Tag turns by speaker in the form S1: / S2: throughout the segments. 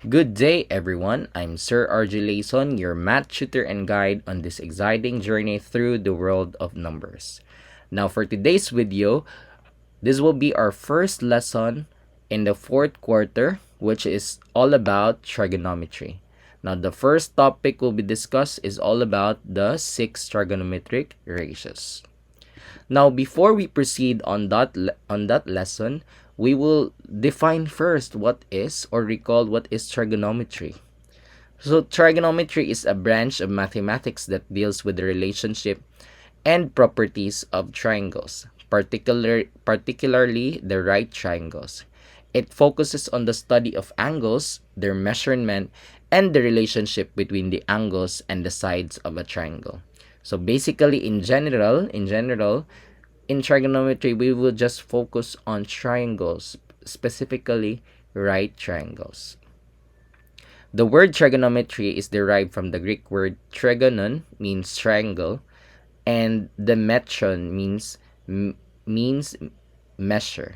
S1: Good day, everyone. I'm Sir RJ Layson, your math tutor and guide on this exciting journey through the world of numbers. Now, for today's video, this will be our first lesson in the fourth quarter, which is all about trigonometry. Now, the first topic will be discussed is all about the six trigonometric ratios. Now, before we proceed on that lesson, we will define first what is or recall what is trigonometry. So, trigonometry is a branch of mathematics that deals with the relationship and properties of triangles, particularly the right triangles. It focuses on the study of angles, their measurement, and the relationship between the angles and the sides of a triangle. So basically, in trigonometry, we will just focus on triangles, specifically right triangles. The word trigonometry is derived from the Greek word trigonon, means triangle, and the metron means measure.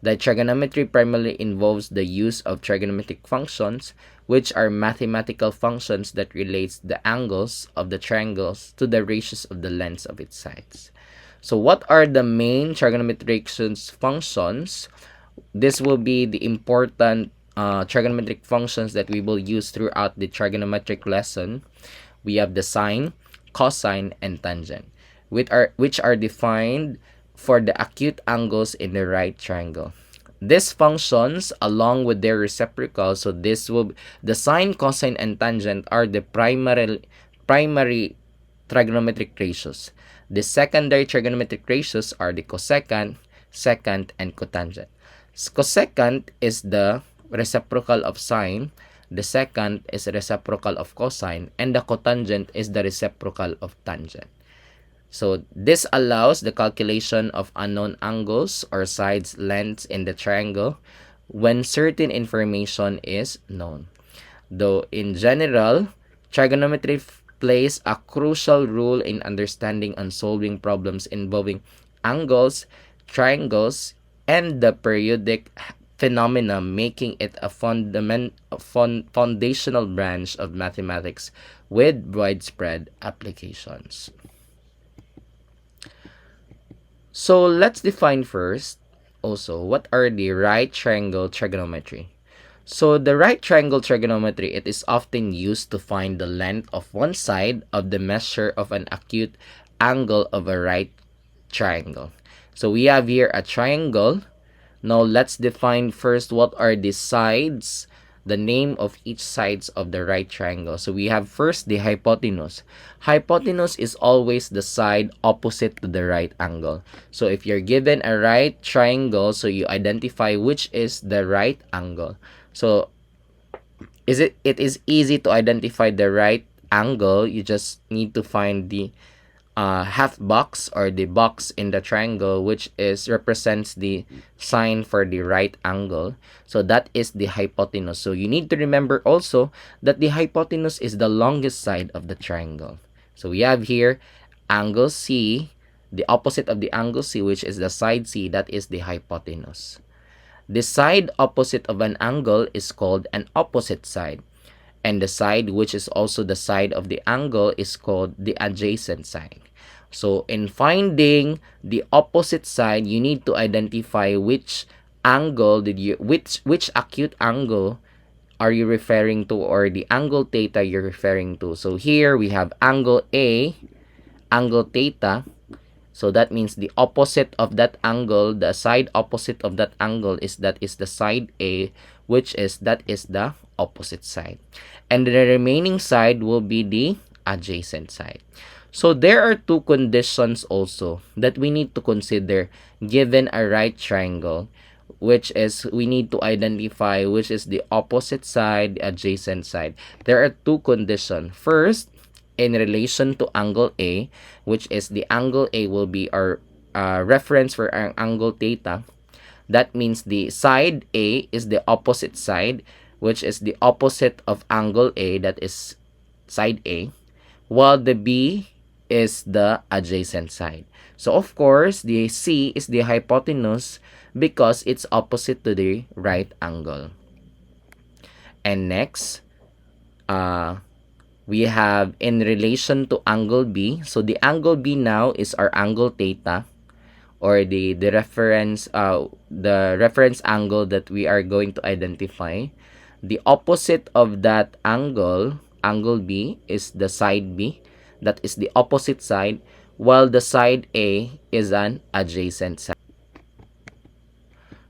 S1: The trigonometry primarily involves the use of trigonometric functions, which are mathematical functions that relates the angles of the triangles to the ratios of the lengths of its sides. So what are the main trigonometric functions? This will be the important trigonometric functions that we will use throughout the trigonometric lesson. We have the sine, cosine, and tangent, which are defined for the acute angles in the right triangle. These functions, along with their reciprocals, so the sine, cosine, and tangent are the primary trigonometric ratios. The secondary trigonometric ratios are the cosecant, secant, and cotangent. Cosecant is the reciprocal of sine, the secant is the reciprocal of cosine, and the cotangent is the reciprocal of tangent. So this allows the calculation of unknown angles or sides lengths in the triangle when certain information is known. Though in general, trigonometry plays a crucial role in understanding and solving problems involving angles, triangles, and the periodic phenomena, making it a foundational branch of mathematics with widespread applications. So let's define first also what are the right triangle trigonometry. So the right triangle trigonometry, it is often used to find the length of one side of the measure of an acute angle of a right triangle. So we have here a triangle. Now let's define first what are the sides, the name of each sides of the right triangle. So we have first the hypotenuse. Hypotenuse is always the side opposite to the right angle. So if you're given a right triangle, so you identify which is the right angle. So it is easy to identify the right angle. You just need to find the half box or the box in the triangle, which represents the sign for the right angle. So that is the hypotenuse. So you need to remember also that the hypotenuse is the longest side of the triangle. So we have here angle C, the opposite of the angle C, which is the side C, that is the hypotenuse. The side opposite of an angle is called an opposite side, and the side which is also the side of the angle is called the adjacent side. So in finding the opposite side, you need to identify which angle which acute angle are you referring to, or the angle theta you're referring to. So here we have angle A, angle theta. So that means the opposite of that angle, the side opposite of that angle is the side A, that is the opposite side. And the remaining side will be the adjacent side. So there are two conditions also that we need to consider given a right triangle, which is we need to identify which is the opposite side, the adjacent side. There are two conditions. First, in relation to angle A, which is the angle A will be our reference for our angle theta. That means the side A is the opposite side, which is the opposite of angle A, that is side A, while the B is the adjacent side. So of course, the C is the hypotenuse because it's opposite to the right angle. And next, we have in relation to angle B. So the angle B now is our angle theta, or the reference angle that we are going to identify. The opposite of that angle, angle B, is the side B. That is the opposite side, while the side A is an adjacent side.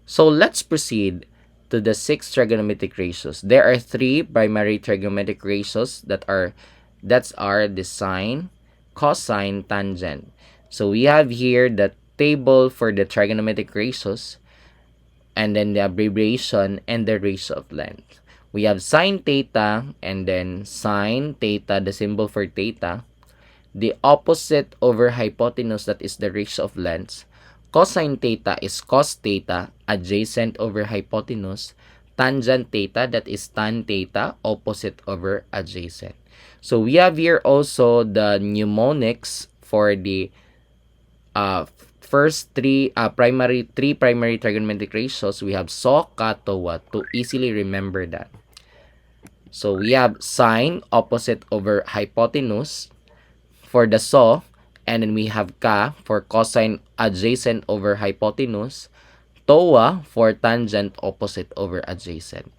S1: So let's proceed to the six trigonometric ratios. There are three primary trigonometric ratios that's the sine, cosine, tangent. So we have here the table for the trigonometric ratios, and then the abbreviation and the ratio of length. We have sine theta, and then sine theta, the symbol for theta. The opposite over hypotenuse, that is the ratio of lengths. Cosine theta is cos theta, adjacent over hypotenuse. Tangent theta, that is tan theta, opposite over adjacent. So we have here also the mnemonics for the first three primary trigonometric ratios. We have so, kat, wa, to easily remember that. So we have sine, opposite over hypotenuse, for the so, and then we have ka for cosine, adjacent over hypotenuse, toa for tangent, opposite over adjacent.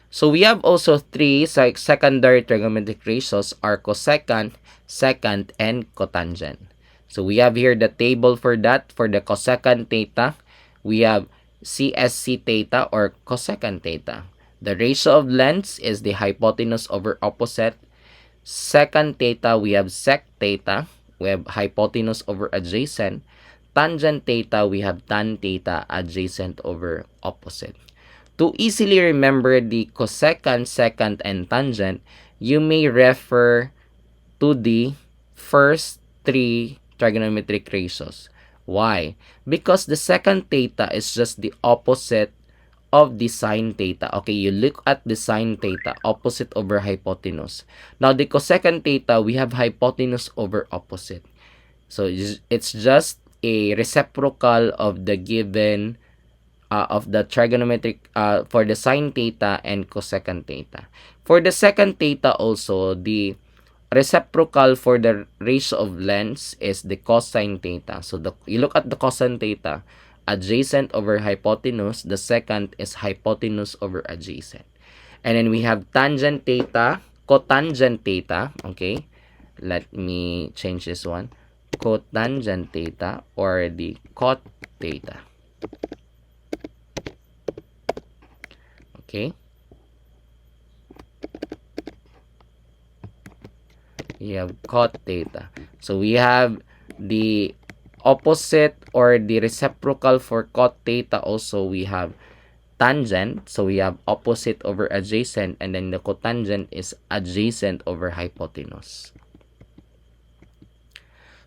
S1: So we have also three secondary trigonometric ratios, are cosecant, secant, and cotangent. So we have here the table for that. For the cosecant theta, we have CSC theta, or cosecant theta. The ratio of lengths is the hypotenuse over opposite. Secant theta, we have sec theta, we have hypotenuse over adjacent. Tangent theta, we have tan theta, adjacent over opposite. To easily remember the cosecant, secant, and tangent, you may refer to the first three trigonometric ratios. Why? Because the secant theta is just the opposite of the sine theta. Okay, you look at the sine theta, opposite over hypotenuse. Now, the cosecant theta, we have hypotenuse over opposite. So, it's just a reciprocal of the given of the trigonometric for the sine theta and cosecant theta. For the secant theta also, the reciprocal for the ratio of lengths is the cosine theta. So, you look at the cosine theta, adjacent over hypotenuse. The secant is hypotenuse over adjacent. And then we have tangent theta, cotangent theta. Okay, let me change this one. Cotangent theta, or the cot theta. Okay, we have cot theta. So we have the opposite or the reciprocal for cot theta. Also, we have tangent. So we have opposite over adjacent, and then the cotangent is adjacent over hypotenuse.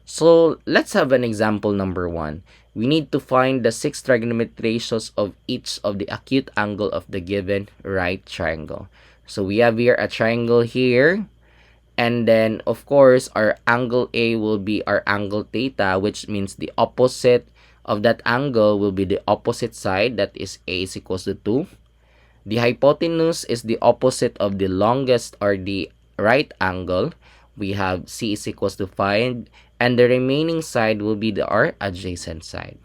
S1: So let's have an example number 1. We need to find the six trigonometric ratios of each of the acute angle of the given right triangle. So we have here a triangle here, and then of course our angle A will be our angle theta, which means the opposite of that angle will be the opposite side, that is A is equals to 2. The hypotenuse is the opposite of the longest or the right angle. We have C is equals to 5, and the remaining side will be our adjacent side.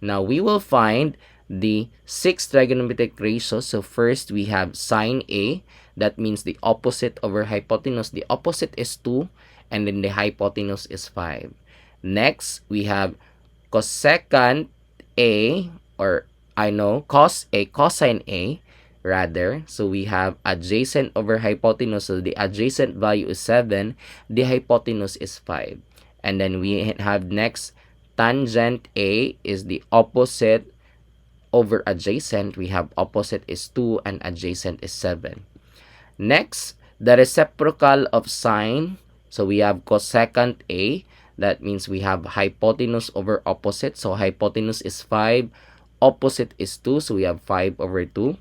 S1: Now we will find the six trigonometric ratios. So first we have sine A, that means the opposite over hypotenuse. The opposite is 2, and then the hypotenuse is 5. Next, we have cosecant A, or cosine A, rather. So we have adjacent over hypotenuse. So the adjacent value is 7. The hypotenuse is 5. And then we have next, tangent A is the opposite over adjacent. We have opposite is 2 and adjacent is 7. Next, the reciprocal of sine. So we have cosecant A. That means we have hypotenuse over opposite. So hypotenuse is 5. Opposite is 2. So we have 5 over 2.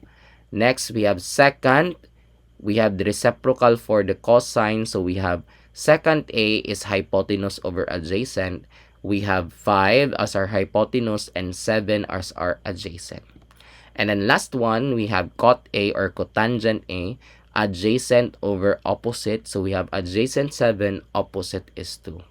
S1: Next, we have secant. We have the reciprocal for the cosine. So we have secant A is hypotenuse over adjacent. We have 5 as our hypotenuse and 7 as our adjacent. And then last one, we have cot A or cotangent A, adjacent over opposite. So we have adjacent 7, opposite is 2.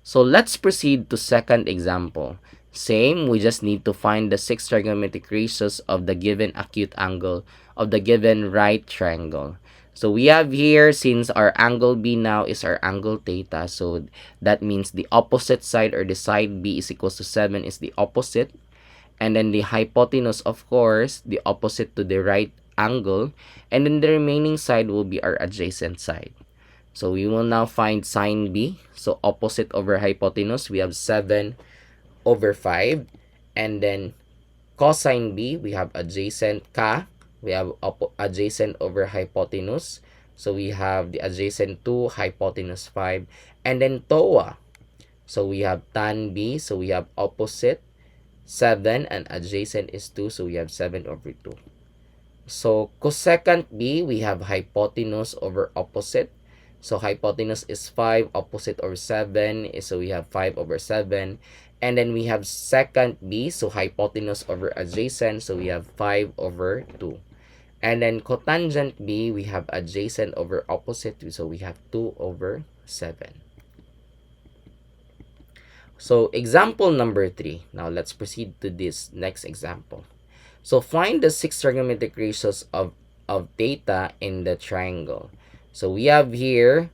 S1: So let's proceed to second example. Same, we just need to find the 6 trigonometric ratios of the given acute angle of the given right triangle. So we have here, since our angle B now is our angle theta, so that means the opposite side or the side B is equals to 7 is the opposite. And then the hypotenuse, of course, the opposite to the right angle. And then the remaining side will be our adjacent side. So we will now find sine B. So opposite over hypotenuse, we have 7 over 5. And then cosine B, we have adjacent ka. We have adjacent over hypotenuse. So we have the adjacent to hypotenuse 5. And then TOA. So we have tan B. So we have opposite 7 and adjacent is 2. So we have 7 over 2. So cosecant B, we have hypotenuse over opposite. So hypotenuse is 5, opposite over 7, so we have 5 over 7. And then we have secant B, so hypotenuse over adjacent, so we have 5 over 2. And then cotangent B, we have adjacent over opposite, so we have 2 over 7. So example number 3. Now let's proceed to this next example. So find the 6 trigonometric ratios of theta in the triangle. So we have here,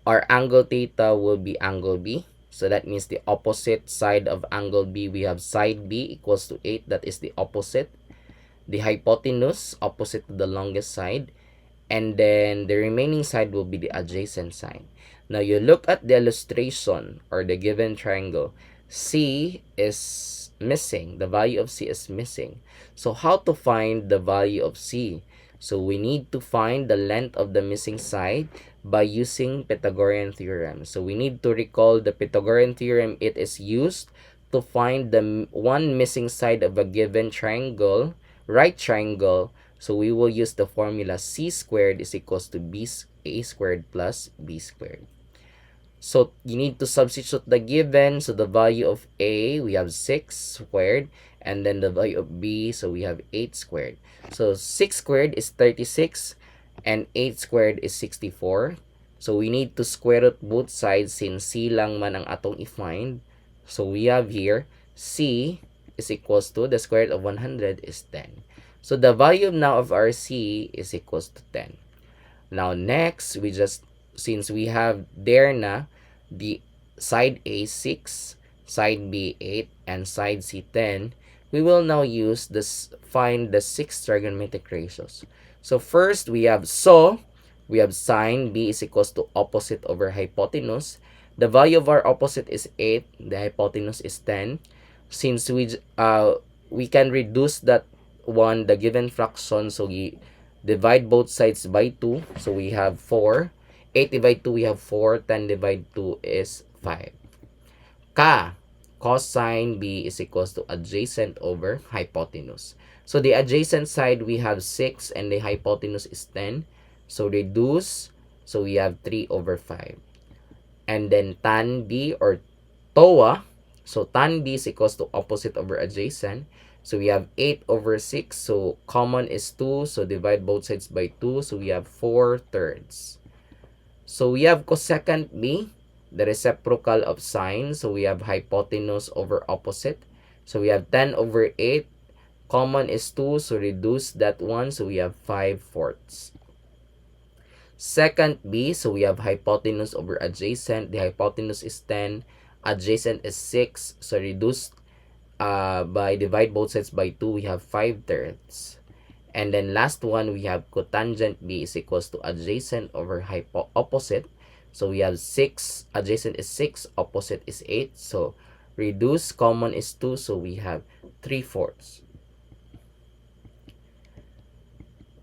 S1: our angle theta will be angle B. So that means the opposite side of angle B, we have side B equals to 8. That is the opposite. The hypotenuse, opposite to the longest side. And then the remaining side will be the adjacent side. Now you look at the illustration or the given triangle. C is missing. The value of C is missing. So how to find the value of C? So we need to find the length of the missing side by using Pythagorean theorem. So we need to recall the Pythagorean theorem. It is used to find the one missing side of a given triangle, right triangle. So we will use the formula C squared is equals to A squared plus B squared. So you need to substitute the given. So the value of A, we have 6 squared. And then the value of B, so we have 8 squared. So 6 squared is 36. And 8 squared is 64. So we need to square root both sides since C lang man ang atong i-find. So we have here, C is equals to, the square root of 100 is 10. So the value now of our C is equals to 10. Now next, we just, since we have there na, the side A 6, side B 8, and side C 10, we will now use this, find the 6 trigonometric ratios. So first, we have sine B is equals to opposite over hypotenuse. The value of our opposite is 8, the hypotenuse is 10. Since we can reduce that one, the given fraction, so we divide both sides by 2. So we have 4. 8 divided 2, we have 4. 10 divided 2 is 5. Cosine B is equals to adjacent over hypotenuse. So the adjacent side, we have 6 and the hypotenuse is 10. So reduce, so we have 3 over 5. And then tan B or TOA, so tan B is equals to opposite over adjacent. So we have 8 over 6. So common is 2. So divide both sides by 2. So we have 4/3. So we have cosecant B, the reciprocal of sine. So we have hypotenuse over opposite. So we have 10 over 8. Common is 2. So reduce that one. So we have 5/4. Secant B, so we have hypotenuse over adjacent. The hypotenuse is 10. Adjacent is 6. So reduce by divide both sides by 2, we have 5/3. And then last one, we have cotangent B is equals to adjacent over opposite. So we have 6, adjacent is 6, opposite is 8. So reduce, common is 2, so we have 3/4.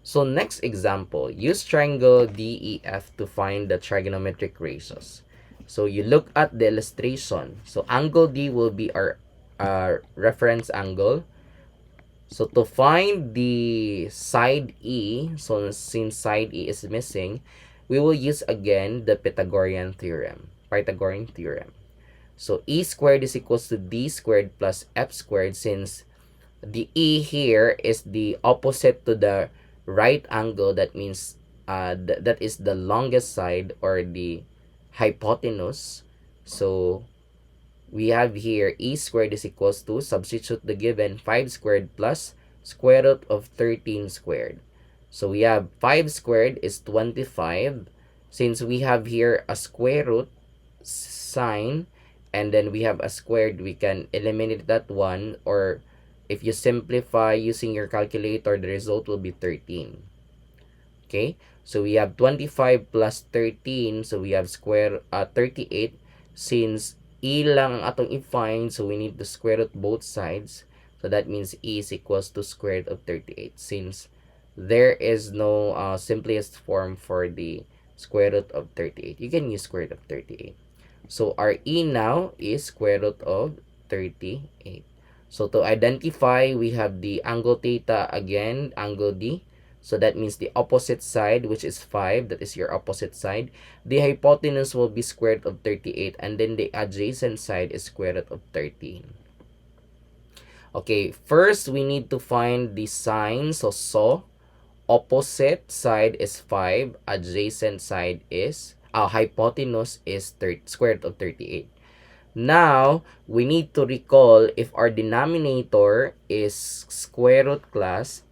S1: So next example, use triangle DEF to find the trigonometric ratios. So you look at the illustration. So angle D will be our reference angle. So to find the side E, so since side E is missing, we will use again the Pythagorean theorem. So E squared is equals to D squared plus F squared, since The E here is the opposite to the right angle. That means that is the longest side or the hypotenuse. So we have here E squared is equals to, substitute the given, 5 squared plus square root of 13 squared. So we have 5 squared is 25. Since we have here a square root sign and then we have a squared, we can eliminate that one, or if you simplify using your calculator, the result will be 13. Okay, so we have 25 plus 13, so we have square 38. Since E lang ang atong i-find, so we need to square root both sides. So that means E is equals to square root of 38. Since there is no simplest form for the square root of 38, you can use square root of 38. So our E now is square root of 38. So to identify, we have the angle theta again, angle D. So that means the opposite side, which is 5, that is your opposite side. The hypotenuse will be square root of 38, and then the adjacent side is square root of 13. Okay, first we need to find the sine. So opposite side is 5, adjacent side is, hypotenuse is square root of 38. Now, we need to recall if our denominator is square root class,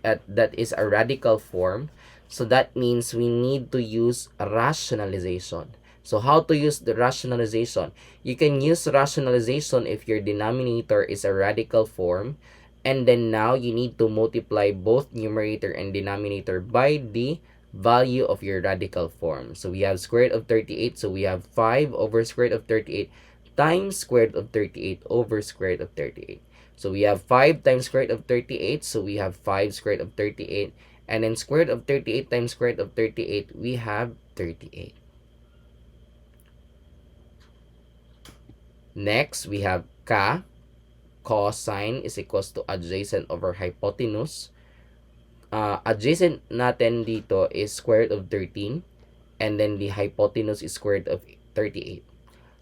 S1: that is a radical form. So that means we need to use a rationalization. So how to use the rationalization? You can use rationalization if your denominator is a radical form, and then now you need to multiply both numerator and denominator by the value of your radical form. So we have square root of 38, so we have 5 over square root of 38 times square root of 38 over square root of 38. So we have 5 times square root of 38, so we have 5 square root of 38. And then square root of 38 times square root of 38, we have 38. Next, we have cosine is equals to adjacent over hypotenuse. Adjacent natin dito is square root of 13, and then the hypotenuse is square root of 38.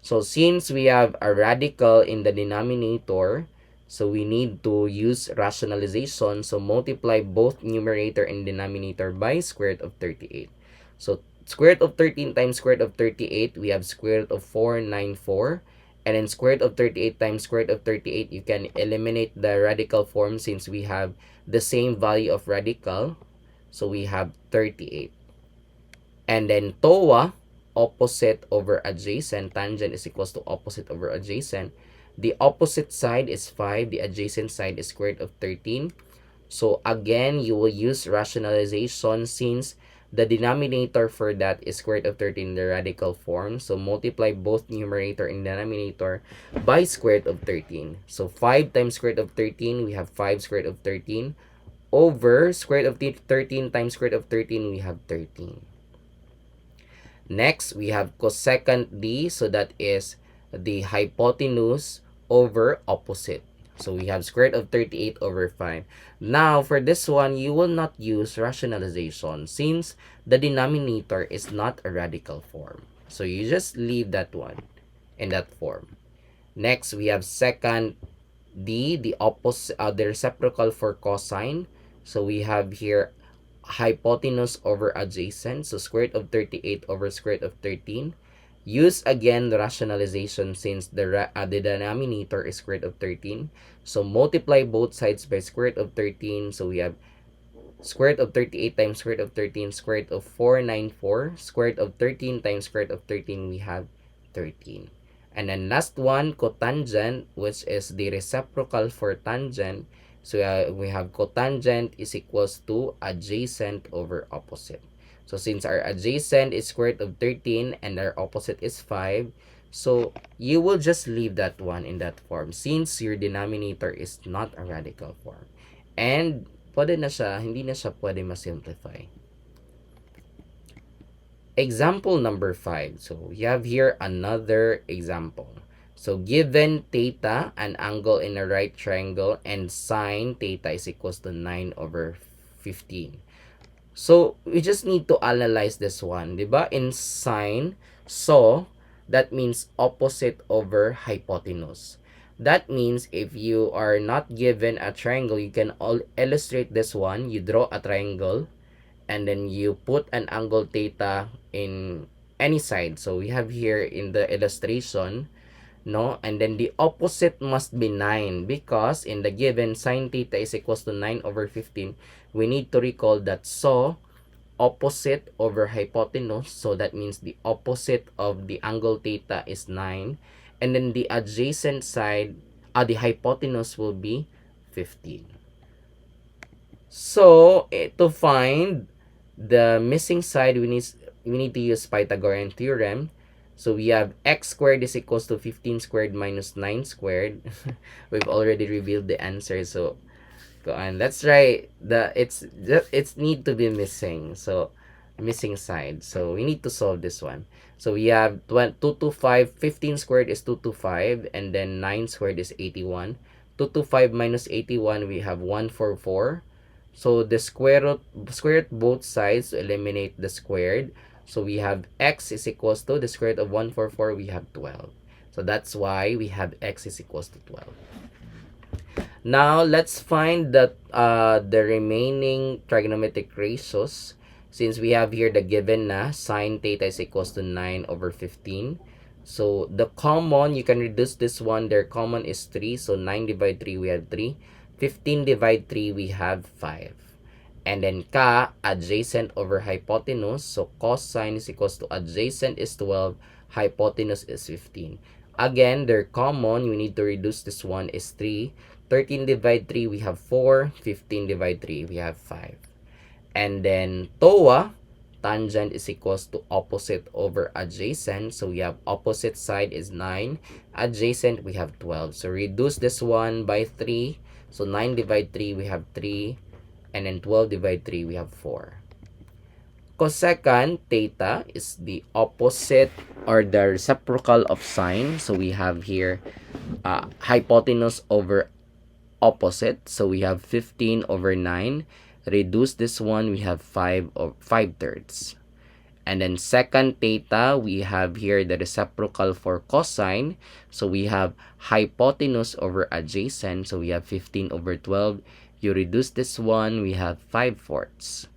S1: So since we have a radical in the denominator, so we need to use rationalization. So multiply both numerator and denominator by square root of 38. So square root of 13 times square root of 38, we have square root of 494. And then square root of 38 times square root of 38, you can eliminate the radical form since we have the same value of radical. So we have 38. And then TOA, opposite over adjacent, tangent is equals to opposite over adjacent. The opposite side is 5, the adjacent side is square root of 13. So again, you will use rationalization since the denominator for that is square root of 13 in the radical form. So multiply both numerator and denominator by square root of 13. So 5 times square root of 13, we have 5 square root of 13 over square root of 13 times square root of 13, we have 13. Next, we have cosecant D, so that is the hypotenuse over opposite. So we have square root of 38 over 5. Now, for this one, you will not use rationalization since the denominator is not a radical form. So you just leave that one in that form. Next, we have secant D, the opposite, the reciprocal for cosine. So we have here hypotenuse over adjacent. So square root of 38 over square root of 13. Use again the rationalization since the denominator is square root of 13. So multiply both sides by square root of 13. So we have square root of 38 times square root of 13, square root of 494. Square root of 13 times square root of 13, we have 13. And then last one, cotangent, which is the reciprocal for tangent. So we have cotangent is equals to adjacent over opposite. So since our adjacent is square root of 13 and our opposite is 5, so you will just leave that one in that form since your denominator is not a radical form. And pwede na siya, hindi na siya pwede ma-simplify. Example number 5. So you have here another example. So given theta, an angle in a right triangle, and sine theta is equals to 9 over 15. So we just need to analyze this one, diba? In sine, so that means opposite over hypotenuse. That means if you are not given a triangle, you can illustrate this one. You draw a triangle and then you put an angle theta in any side. So we have here in the illustration, no, and then the opposite must be 9, because in the given sine theta is equals to 9 over 15. We need to recall that. So opposite over hypotenuse, so that means the opposite of the angle theta is 9, and then the adjacent side, the hypotenuse will be 15. So to find the missing side, we need to use Pythagorean theorem. So we have x squared is equals to 15 squared minus 9 squared. We've already revealed the answer, so go on. That's right. It's need to be missing. So missing side. So we need to solve this one. So we have 225. 15 squared is 225, and then 9 squared is 81. 225 minus 81, we have 144. So the square root both sides to eliminate the squared. So we have x is equals to the square root of 144, we have 12. So that's why we have x is equals to 12. Now let's find the remaining trigonometric ratios. Since we have here the given na sine theta is equals to 9 over 15. So the common, you can reduce this one. Their common is 3. So 9 divide 3, we have 3. 15 divide 3, we have 5. And then ka, adjacent over hypotenuse. So cosine is equals to adjacent is 12. Hypotenuse is 15. Again, they're common. We need to reduce this one is 3. 13 divide 3, we have 4. 15 divide 3, we have 5. And then TOA, tangent is equals to opposite over adjacent. So we have opposite side is 9. Adjacent, we have 12. So reduce this one by 3. So 9 divide 3, we have 3. And then 12 divide 3, we have 4. Cosecant theta is the opposite or the reciprocal of sine. So we have here hypotenuse over opposite. So we have 15 over 9. Reduce this one, we have 5 thirds. And then secant theta, we have here the reciprocal for cosine. So we have hypotenuse over adjacent. So we have 15 over 12. You reduce this one, we have 5 fourths.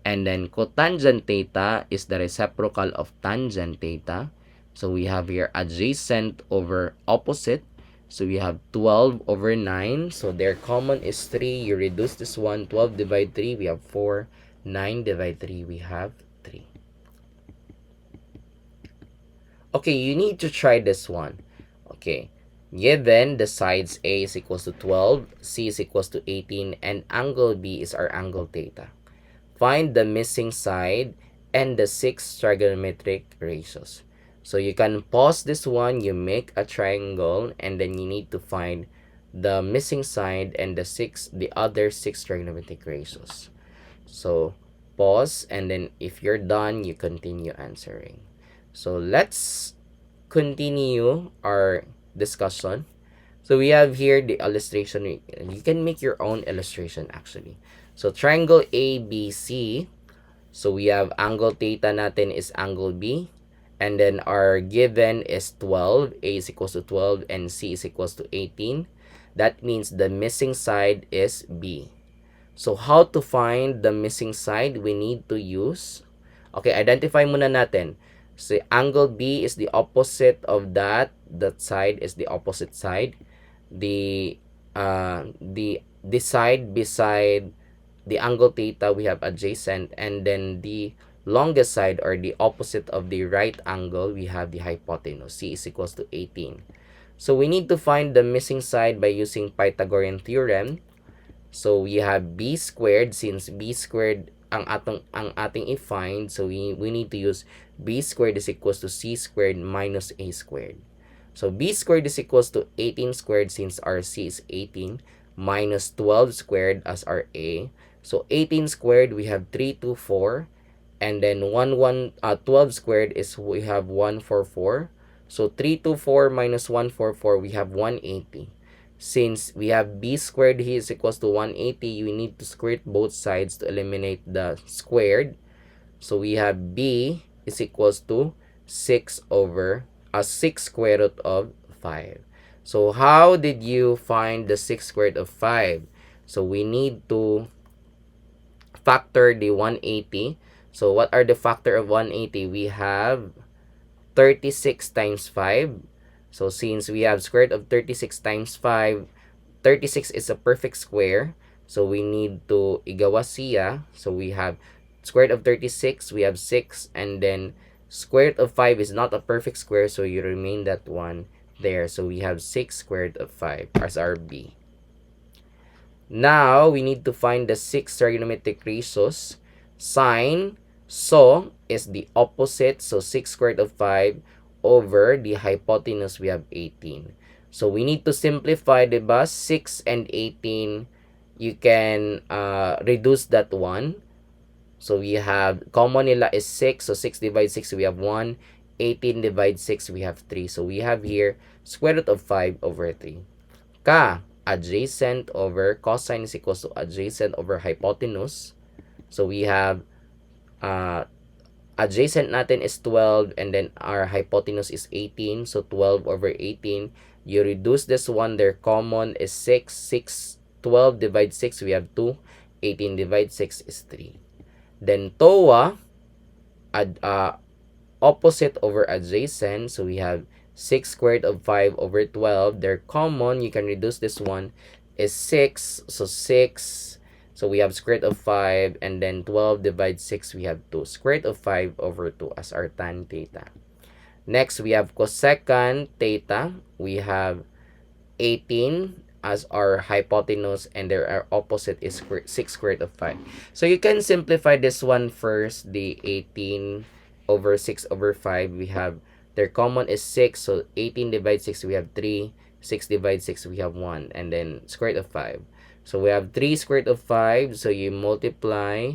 S1: And then cotangent theta is the reciprocal of tangent theta. So we have here adjacent over opposite. So we have 12 over 9. So their common is 3. You reduce this one. 12 divide 3, we have 4. 9 divide 3, we have 3. Okay, you need to try this one. Okay, given the sides A is equals to 12, C is equals to 18, and angle B is our angle theta. Find the missing side and the 6 trigonometric ratios. So you can pause this one, you make a triangle, and then you need to find the missing side and the other 6 trigonometric ratios. So pause, and then if you're done, you continue answering. So let's continue our discussion. So we have here the illustration. You can make your own illustration actually. So triangle ABC. So we have angle theta natin is angle B. And then our given is 12. A is equals to 12 and C is equals to 18. That means the missing side is B. So how to find the missing side? We need to use, okay, identify muna natin. So angle B is the opposite of that. That side is the opposite side. The side beside the angle theta, we have adjacent, and then the longest side or the opposite of the right angle, we have the hypotenuse. C is equals to 18. So we need to find the missing side by using Pythagorean theorem. So we have b squared, since b squared ang ating i-find, so we need to use b squared is equals to c squared minus a squared. So b squared is equals to 18 squared, since our c is 18, minus 12 squared as our a. So 18 squared, we have 324, and then 12 squared is we have 144. So 324 minus 144, we have 180. Since we have b squared here is equals to 180, you need to square both sides to eliminate the squared. So we have b is equals to 6 square root of 5. So how did you find the 6 squared of 5? So we need to factor the 180. So what are the factor of 180? We have 36 times 5. So since we have square root of 36 times 5, 36 is a perfect square. So we need to igawa siya. So we have square root of 36, we have 6, and then square root of 5 is not a perfect square, so you remain that one there. So we have 6 square root of 5 as our B. Now, we need to find the 6 trigonometric ratios. Sine, so, is the opposite. So, 6 squared of 5 over the hypotenuse, we have 18. So, we need to simplify, diba? 6 and 18, you can reduce that one. So, we have, common nila is 6. So, 6 divides 6, we have 1. 18 divides 6, we have 3. So, we have here square root of 5 over 3. Adjacent over cosine is equals to adjacent over hypotenuse. So we have adjacent natin is 12 and then our hypotenuse is 18. So 12 over 18. You reduce this one, their common is 6. 12 divides 6, we have 2. 18 divides 6 is 3. Then TOA, opposite over adjacent. So we have 6 squared of 5 over 12. They're common. You can reduce this one is 6. So 6. So we have square root of 5. And then 12 divides 6. We have 2. Square root of 5 over 2 as our tan theta. Next, we have cosecant theta. We have 18 as our hypotenuse. And their opposite is 6 square root of 5. So you can simplify this one first. The 18 over 6 over 5. We have their common is 6. So 18 divides 6, we have 3. 6 divides 6, we have 1. And then square root of 5. So we have 3 square root of 5. So you multiply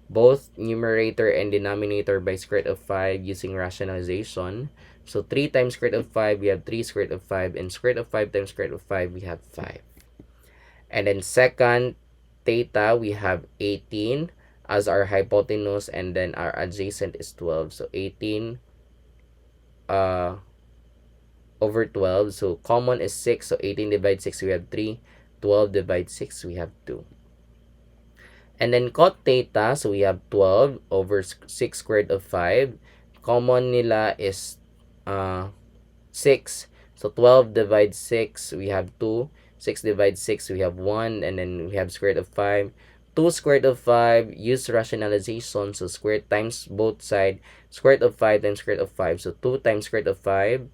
S1: both numerator and denominator by square root of 5 using rationalization. So 3 times square root of 5, we have 3 square root of 5. And square root of 5 times square root of 5, we have 5. And then secant theta, we have 18 as our hypotenuse. And then our adjacent is 12. So 18 over 12. So common is 6. So 18 divides 6, we have 3. 12 divides 6, we have 2. And then cot theta, so we have 12 over 6 squared of 5. Common nila is 6. So 12 divides 6, we have 2. 6 divides 6, we have 1. And then we have square root of 5. 2 square root of 5, use rationalization. So square times both side. Square root of 5 times square root of 5. So 2 times square root of 5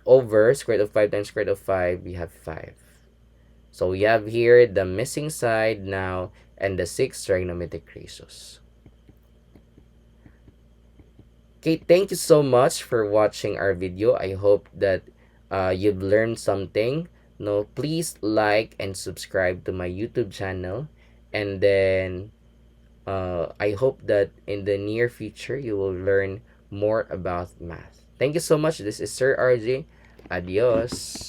S1: over square root of 5 times square root of 5, we have 5. So we have here the missing side now and the 6 trigonometric ratios. Okay, thank you so much for watching our video. I hope that you've learned something. No, please like and subscribe to my YouTube channel. And then I hope that in the near future you will learn more about math. Thank you so much. This is Sir RJ. Adios.